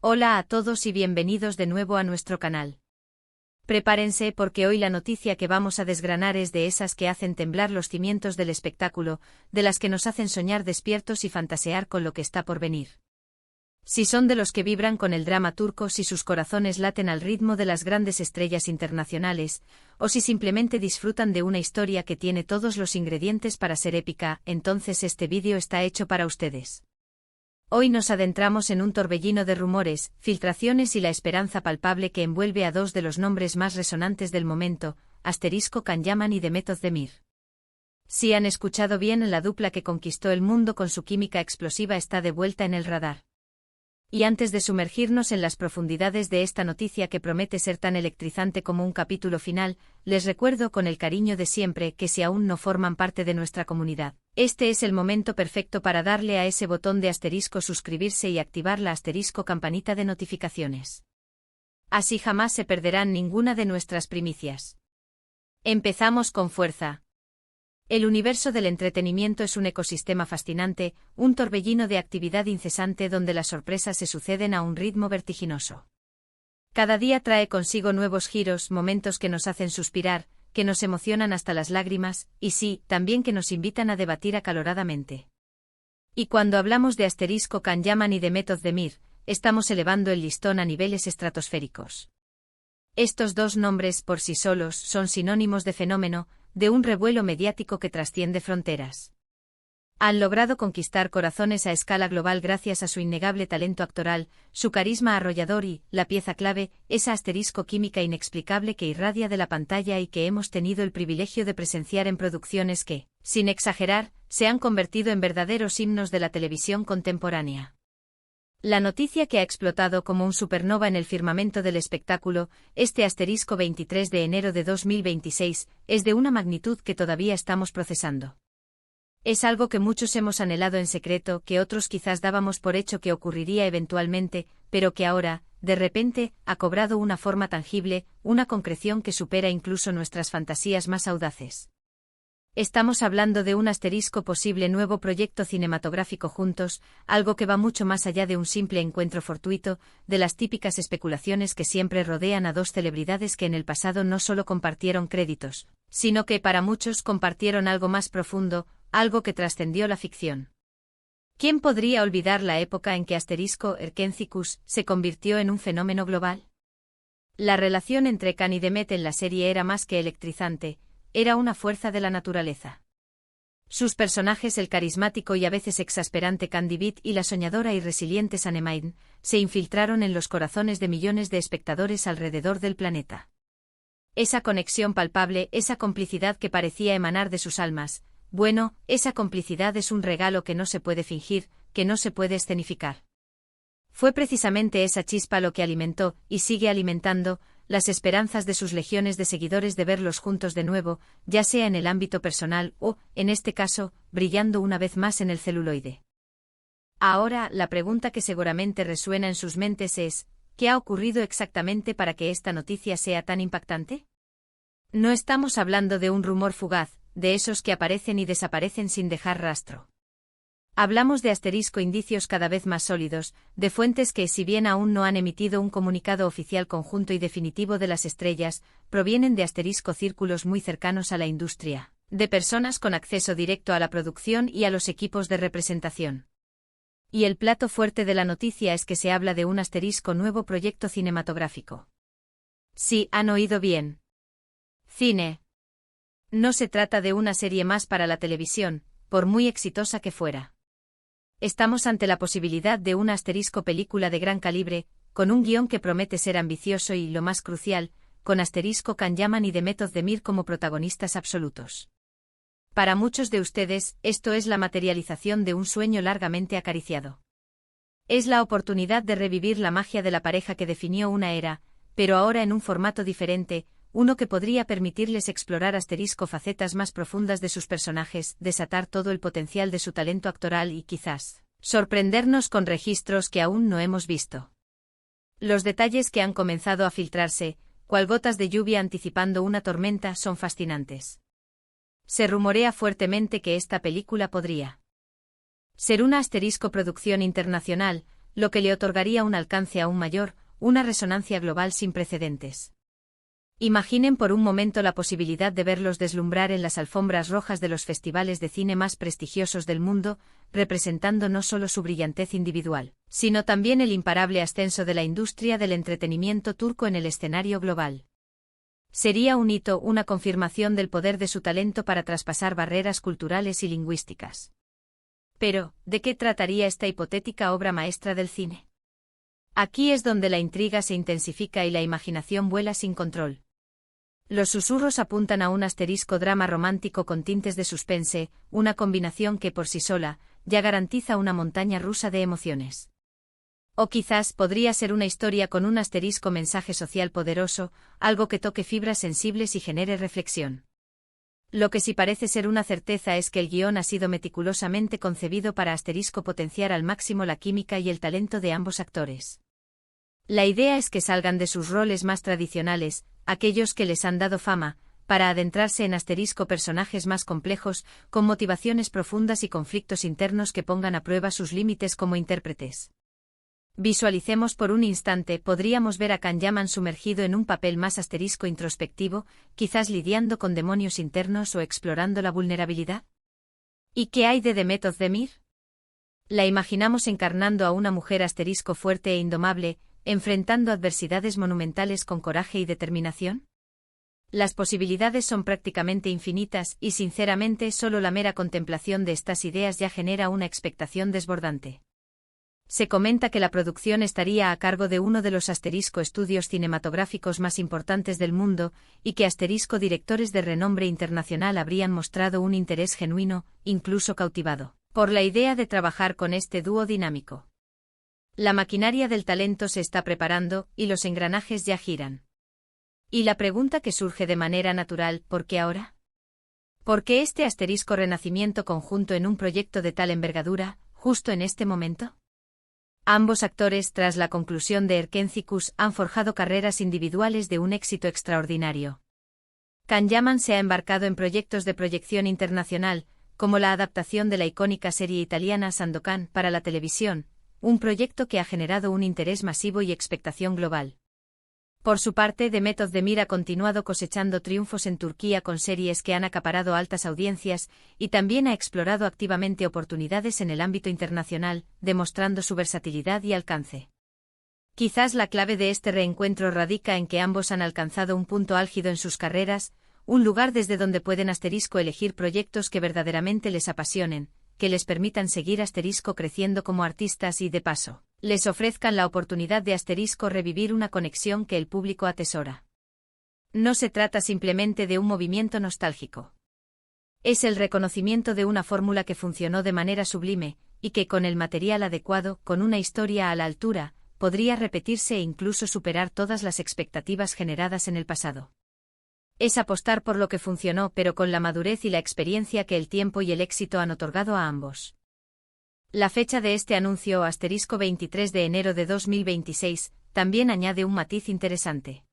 Hola a todos y bienvenidos de nuevo a nuestro canal. Prepárense porque hoy la noticia que vamos a desgranar es de esas que hacen temblar los cimientos del espectáculo, de las que nos hacen soñar despiertos y fantasear con lo que está por venir. Si son de los que vibran con el drama turco, si sus corazones laten al ritmo de las grandes estrellas internacionales, o si simplemente disfrutan de una historia que tiene todos los ingredientes para ser épica, entonces este vídeo está hecho para ustedes. Hoy nos adentramos en un torbellino de rumores, filtraciones y la esperanza palpable que envuelve a dos de los nombres más resonantes del momento, Can Yaman y Demet Özdemir. Si han escuchado bien, la dupla que conquistó el mundo con su química explosiva está de vuelta en el radar. Y antes de sumergirnos en las profundidades de esta noticia que promete ser tan electrizante como un capítulo final, les recuerdo con el cariño de siempre que si aún no forman parte de nuestra comunidad, este es el momento perfecto para darle a ese botón de suscribirse y activar la campanita de notificaciones. Así jamás se perderán ninguna de nuestras primicias. Empezamos con fuerza. El universo del entretenimiento es un ecosistema fascinante, un torbellino de actividad incesante donde las sorpresas se suceden a un ritmo vertiginoso. Cada día trae consigo nuevos giros, momentos que nos hacen suspirar, que nos emocionan hasta las lágrimas, y sí, también que nos invitan a debatir acaloradamente. Y cuando hablamos de Can Yaman y Demet Özdemir, estamos elevando el listón a niveles estratosféricos. Estos dos nombres por sí solos son sinónimos de fenómeno, de un revuelo mediático que trasciende fronteras. Han logrado conquistar corazones a escala global gracias a su innegable talento actoral, su carisma arrollador y, la pieza clave, esa química inexplicable que irradia de la pantalla y que hemos tenido el privilegio de presenciar en producciones que, sin exagerar, se han convertido en verdaderos himnos de la televisión contemporánea. La noticia que ha explotado como un supernova en el firmamento del espectáculo, 23 de enero de 2026, es de una magnitud que todavía estamos procesando. Es algo que muchos hemos anhelado en secreto, que otros quizás dábamos por hecho que ocurriría eventualmente, pero que ahora, de repente, ha cobrado una forma tangible, una concreción que supera incluso nuestras fantasías más audaces. Estamos hablando de un posible nuevo proyecto cinematográfico juntos, algo que va mucho más allá de un simple encuentro fortuito, de las típicas especulaciones que siempre rodean a dos celebridades que en el pasado no solo compartieron créditos, sino que para muchos compartieron algo más profundo, algo que trascendió la ficción. ¿Quién podría olvidar la época en que Erkencikus se convirtió en un fenómeno global? La relación entre Can y Demet en la serie era más que electrizante. Era una fuerza de la naturaleza. Sus personajes, el carismático y a veces exasperante Can Divit y la soñadora y resiliente Sanemane, se infiltraron en los corazones de millones de espectadores alrededor del planeta. Esa conexión palpable, esa complicidad que parecía emanar de sus almas, bueno, esa complicidad es un regalo que no se puede fingir, que no se puede escenificar. Fue precisamente esa chispa lo que alimentó, y sigue alimentando, las esperanzas de sus legiones de seguidores de verlos juntos de nuevo, ya sea en el ámbito personal o, en este caso, brillando una vez más en el celuloide. Ahora, la pregunta que seguramente resuena en sus mentes es, ¿qué ha ocurrido exactamente para que esta noticia sea tan impactante? No estamos hablando de un rumor fugaz, de esos que aparecen y desaparecen sin dejar rastro. Hablamos de indicios cada vez más sólidos, de fuentes que, si bien aún no han emitido un comunicado oficial conjunto y definitivo de las estrellas, provienen de círculos muy cercanos a la industria, de personas con acceso directo a la producción y a los equipos de representación. Y el plato fuerte de la noticia es que se habla de un nuevo proyecto cinematográfico. Sí, han oído bien. Cine. No se trata de una serie más para la televisión, por muy exitosa que fuera. Estamos ante la posibilidad de una película de gran calibre, con un guión que promete ser ambicioso y, lo más crucial, con Can Yaman y Demet Özdemir como protagonistas absolutos. Para muchos de ustedes, esto es la materialización de un sueño largamente acariciado. Es la oportunidad de revivir la magia de la pareja que definió una era, pero ahora en un formato diferente, uno que podría permitirles explorar facetas más profundas de sus personajes, desatar todo el potencial de su talento actoral y quizás sorprendernos con registros que aún no hemos visto. Los detalles que han comenzado a filtrarse, cual gotas de lluvia anticipando una tormenta, son fascinantes. Se rumorea fuertemente que esta película podría ser una producción internacional, lo que le otorgaría un alcance aún mayor, una resonancia global sin precedentes. Imaginen por un momento la posibilidad de verlos deslumbrar en las alfombras rojas de los festivales de cine más prestigiosos del mundo, representando no solo su brillantez individual, sino también el imparable ascenso de la industria del entretenimiento turco en el escenario global. Sería un hito, una confirmación del poder de su talento para traspasar barreras culturales y lingüísticas. Pero, ¿de qué trataría esta hipotética obra maestra del cine? Aquí es donde la intriga se intensifica y la imaginación vuela sin control. Los susurros apuntan a un asterisco drama romántico con tintes de suspense, una combinación que por sí sola, ya garantiza una montaña rusa de emociones. O quizás podría ser una historia con un asterisco mensaje social poderoso, algo que toque fibras sensibles y genere reflexión. Lo que sí parece ser una certeza es que el guión ha sido meticulosamente concebido para asterisco potenciar al máximo la química y el talento de ambos actores. La idea es que salgan de sus roles más tradicionales, aquellos que les han dado fama, para adentrarse en asterisco personajes más complejos, con motivaciones profundas y conflictos internos que pongan a prueba sus límites como intérpretes. Visualicemos por un instante, podríamos ver a Can Yaman sumergido en un papel más asterisco introspectivo, quizás lidiando con demonios internos o explorando la vulnerabilidad. ¿Y qué hay de Demet Özdemir? La imaginamos encarnando a una mujer asterisco fuerte e indomable, enfrentando adversidades monumentales con coraje y determinación. Las posibilidades son prácticamente infinitas y sinceramente solo la mera contemplación de estas ideas ya genera una expectación desbordante. Se comenta que la producción estaría a cargo de uno de los asterisco estudios cinematográficos más importantes del mundo y que asterisco directores de renombre internacional habrían mostrado un interés genuino, incluso cautivado, por la idea de trabajar con este dúo dinámico. La maquinaria del talento se está preparando y los engranajes ya giran. Y la pregunta que surge de manera natural, ¿por qué ahora? ¿Por qué este asterisco renacimiento conjunto en un proyecto de tal envergadura, justo en este momento? Ambos actores, tras la conclusión de Erkencikus, han forjado carreras individuales de un éxito extraordinario. Can Yaman se ha embarcado en proyectos de proyección internacional, como la adaptación de la icónica serie italiana Sandokan para la televisión, un proyecto que ha generado un interés masivo y expectación global. Por su parte, Demet Özdemir ha continuado cosechando triunfos en Turquía con series que han acaparado altas audiencias y también ha explorado activamente oportunidades en el ámbito internacional, demostrando su versatilidad y alcance. Quizás la clave de este reencuentro radica en que ambos han alcanzado un punto álgido en sus carreras, un lugar desde donde pueden asterisco elegir proyectos que verdaderamente les apasionen, que les permitan seguir asterisco creciendo como artistas y, de paso, les ofrezcan la oportunidad de asterisco revivir una conexión que el público atesora. No se trata simplemente de un movimiento nostálgico. Es el reconocimiento de una fórmula que funcionó de manera sublime, y que con el material adecuado, con una historia a la altura, podría repetirse e incluso superar todas las expectativas generadas en el pasado. Es apostar por lo que funcionó pero con la madurez y la experiencia que el tiempo y el éxito han otorgado a ambos. La fecha de este anuncio, asterisco 23 de enero de 2026, también añade un matiz interesante.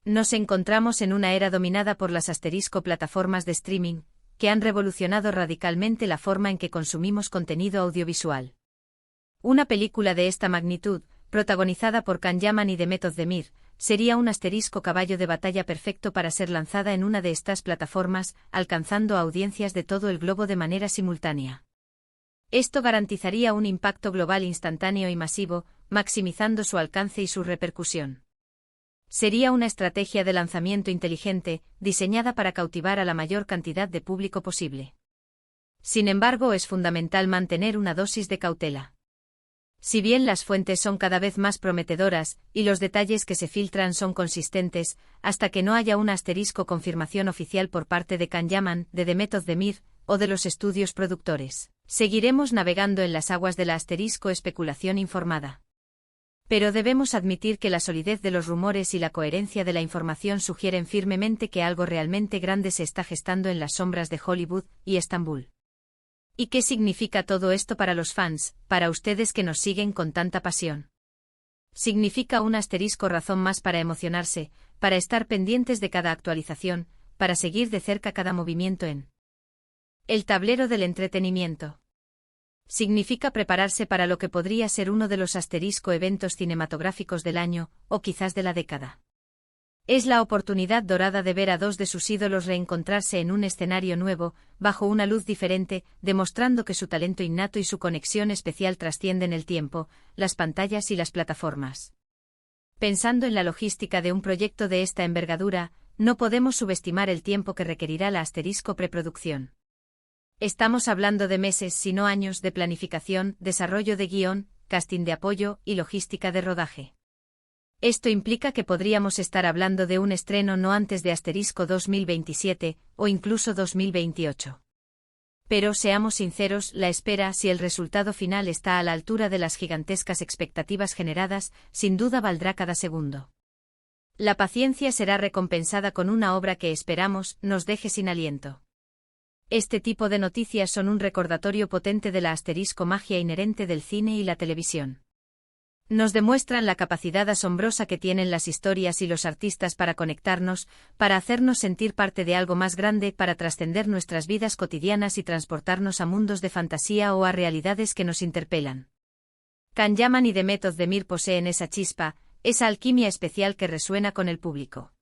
Nos encontramos en una era dominada por las asterisco plataformas de streaming, que han revolucionado radicalmente la forma en que consumimos contenido audiovisual. Una película de esta magnitud, protagonizada por Can Yaman y Demet Özdemir, sería un asterisco caballo de batalla perfecto para ser lanzada en una de estas plataformas, alcanzando a audiencias de todo el globo de manera simultánea. Esto garantizaría un impacto global instantáneo y masivo, maximizando su alcance y su repercusión. Sería una estrategia de lanzamiento inteligente, diseñada para cautivar a la mayor cantidad de público posible. Sin embargo, es fundamental mantener una dosis de cautela. Si bien las fuentes son cada vez más prometedoras, y los detalles que se filtran son consistentes, hasta que no haya una asterisco confirmación oficial por parte de Can Yaman, de Demet Özdemir, o de los estudios productores, seguiremos navegando en las aguas de la asterisco especulación informada. Pero debemos admitir que la solidez de los rumores y la coherencia de la información sugieren firmemente que algo realmente grande se está gestando en las sombras de Hollywood y Estambul. ¿Y qué significa todo esto para los fans, para ustedes que nos siguen con tanta pasión? Significa un asterisco razón más para emocionarse, para estar pendientes de cada actualización, para seguir de cerca cada movimiento en el tablero del entretenimiento. Significa prepararse para lo que podría ser uno de los asterisco eventos cinematográficos del año, o quizás de la década. Es la oportunidad dorada de ver a dos de sus ídolos reencontrarse en un escenario nuevo, bajo una luz diferente, demostrando que su talento innato y su conexión especial trascienden el tiempo, las pantallas y las plataformas. Pensando en la logística de un proyecto de esta envergadura, no podemos subestimar el tiempo que requerirá la asterisco preproducción. Estamos hablando de meses, si no años, de planificación, desarrollo de guión, casting de apoyo y logística de rodaje. Esto implica que podríamos estar hablando de un estreno no antes de asterisco 2027, o incluso 2028. Pero seamos sinceros, la espera, si el resultado final está a la altura de las gigantescas expectativas generadas, sin duda valdrá cada segundo. La paciencia será recompensada con una obra que esperamos nos deje sin aliento. Este tipo de noticias son un recordatorio potente de la asterisco magia inherente del cine y la televisión. Nos demuestran la capacidad asombrosa que tienen las historias y los artistas para conectarnos, para hacernos sentir parte de algo más grande, para trascender nuestras vidas cotidianas y transportarnos a mundos de fantasía o a realidades que nos interpelan. Can Yaman y The Method of Demir poseen esa chispa, esa alquimia especial que resuena con el público.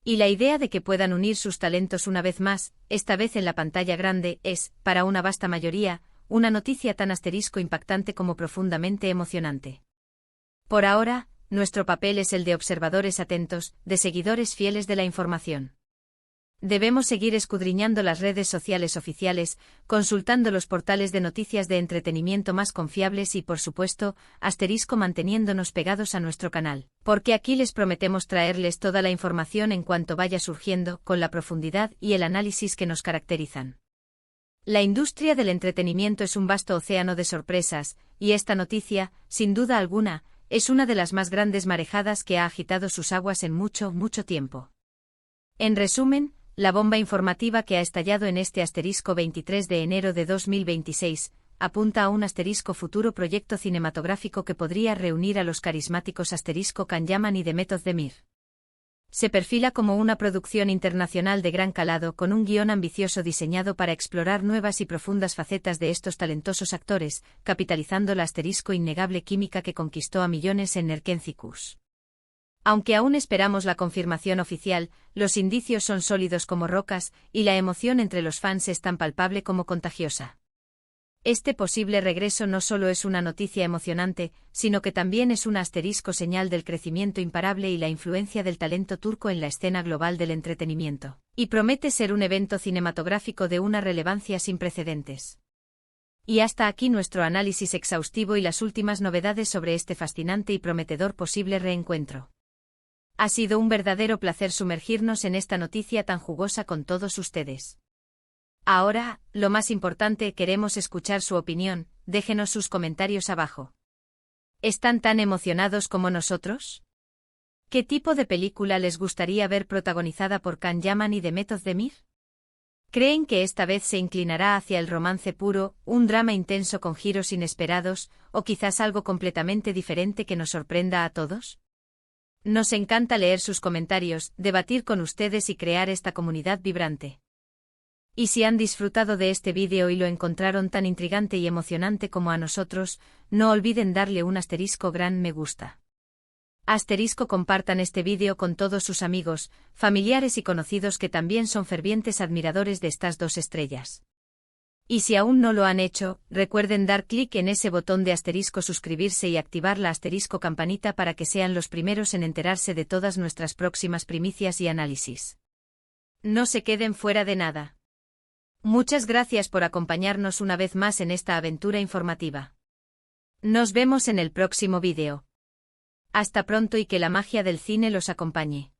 Y la idea de que puedan unir sus talentos una vez más, esta vez en la pantalla grande, es, para una vasta mayoría, una noticia tan asterisco impactante como profundamente emocionante. Por ahora, nuestro papel es el de observadores atentos, de seguidores fieles de la información. Debemos seguir escudriñando las redes sociales oficiales, consultando los portales de noticias de entretenimiento más confiables y, por supuesto, asterisco manteniéndonos pegados a nuestro canal, porque aquí les prometemos traerles toda la información en cuanto vaya surgiendo, con la profundidad y el análisis que nos caracterizan. La industria del entretenimiento es un vasto océano de sorpresas, y esta noticia, sin duda alguna, es una de las más grandes marejadas que ha agitado sus aguas en mucho, mucho tiempo. En resumen, la bomba informativa que ha estallado en este asterisco 23 de enero de 2026, apunta a un asterisco futuro proyecto cinematográfico que podría reunir a los carismáticos asterisco Can Yaman y The Method of Demir. Se perfila como una producción internacional de gran calado con un guión ambicioso diseñado para explorar nuevas y profundas facetas de estos talentosos actores, capitalizando la asterisco innegable química que conquistó a millones en Nerkencicus. Aunque aún esperamos la confirmación oficial, los indicios son sólidos como rocas, y la emoción entre los fans es tan palpable como contagiosa. Este posible regreso no solo es una noticia emocionante, sino que también es una asterisco señal del crecimiento imparable y la influencia del talento turco en la escena global del entretenimiento, y promete ser un evento cinematográfico de una relevancia sin precedentes. Y hasta aquí nuestro análisis exhaustivo y las últimas novedades sobre este fascinante y prometedor posible reencuentro. Ha sido un verdadero placer sumergirnos en esta noticia tan jugosa con todos ustedes. Ahora, lo más importante, queremos escuchar su opinión, déjenos sus comentarios abajo. ¿Están tan emocionados como nosotros? ¿Qué tipo de película les gustaría ver protagonizada por Can Yaman y The Method of Demir? ¿Creen que esta vez se inclinará hacia el romance puro, un drama intenso con giros inesperados, o quizás algo completamente diferente que nos sorprenda a todos? Nos encanta leer sus comentarios, debatir con ustedes y crear esta comunidad vibrante. Y si han disfrutado de este vídeo y lo encontraron tan intrigante y emocionante como a nosotros, no olviden darle un asterisco gran me gusta. Asterisco compartan este vídeo con todos sus amigos, familiares y conocidos que también son fervientes admiradores de estas dos estrellas. Y si aún no lo han hecho, recuerden dar clic en ese botón de asterisco suscribirse y activar la asterisco campanita para que sean los primeros en enterarse de todas nuestras próximas primicias y análisis. No se queden fuera de nada. Muchas gracias por acompañarnos una vez más en esta aventura informativa. Nos vemos en el próximo vídeo. Hasta pronto y que la magia del cine los acompañe.